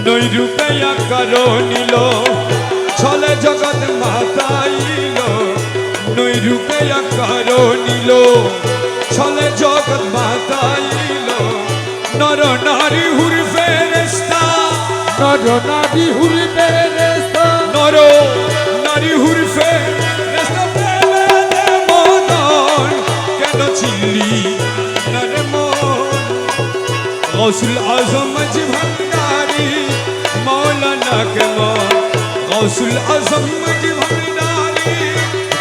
নৈরূপে আকার নিল ছলে জগৎ মাতাইল নৈরূপে আকার নিল ছলে জগৎ মাতাইল নর নারী হুর ফেরেশতা নর নারী হুর ফেরেশতা নর নারী হুর ফেরেশতা প্রেমেতে মদন কেন ছিলি নরে মন গৌসুল আজম মজি ভান্ডারি মৌলানা কে মন গৌসুল আজম মজি ভান্ডারি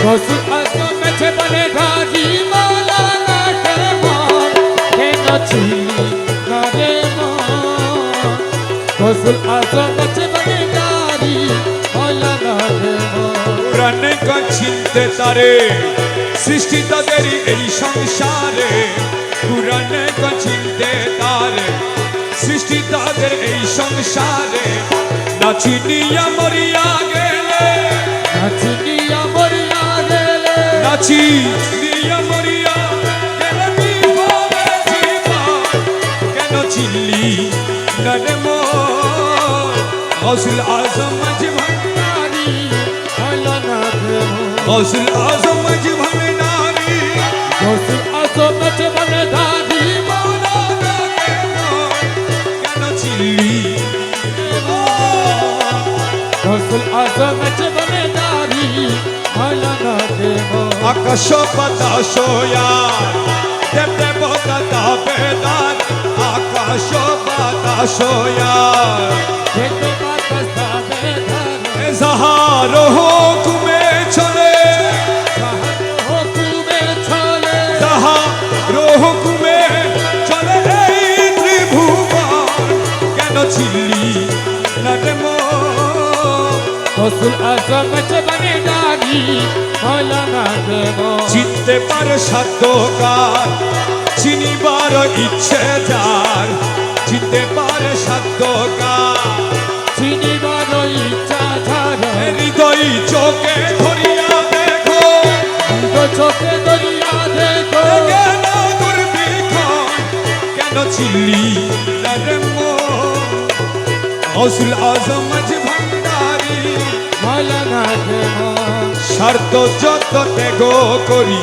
গৌসুল আজম মজি ভান্ডারি মৌলানা কে মন কেন ছিলি নরে মন গৌসুল আজম মজি ভান্ডারি মৌলানা কে মন প্রাণে চিনতে তারে সৃষ্টি তাদের এই সংসারে পুরাণে চিনতে তারে সৃষ্টি তাদের এই সংসারে না চিনিয়া মরিয়া গেলে না চিনিয়া মরিয়া গেলে না চিনিয়া মরিয়া গেলে বিফলে জীবন কেন চিনলি নরে মন গৌসুল আজম মজি ভান্ডারি মৌলানা কে মন গৌসুল আজম মজি ভান্ডারি গৌসুল আজম মজি ভান্ডারি মৌলানা কে মন কেন চিনলি গৌসুল আজম মজি ভান্ডারি মৌলানা কে মন আকাশ বাতাস দেব দেবতা তাবেদার আকাশ বাতাস দেখতে বাতাস তাবে ধারে যাহার হুকুমে চলে হুকুমে চলে যাহার হুকুমে চলে এই ত্রিভুবন কেন ছিলি নরে মন গৌসুল আজম মজি ভান্ডারি মৌলানা কে মন চিনতে পারে সাধ্যকার চিনিবার ইচ্ছে যার চিনতে পারে সাধ্যকার চিনিবার ইচ্ছা ধারে হৃদয় চোখে ধরিয়া দেখো চোখে দরিয়া দেখো কেন দুর্ভিক্ষণ কেন ছিলি নরে মন গৌসুল আজম মজি ভান্ডারি মৌলানা কে মন স্বার্থ যত ত্যাগ করি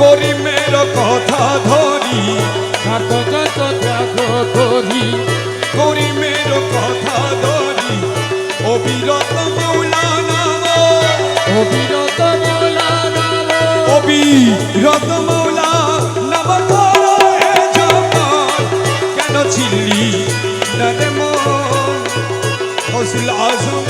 করি মের কথা ধরি স্বার্থ যত ত্যাগ করি করি মের কথা ধরি অবিরত মৌলানা অবিরত মৌলানা অবিরত মৌলা নাম করো হে জবান কেন ছিলি নরে মন গৌসুল আজম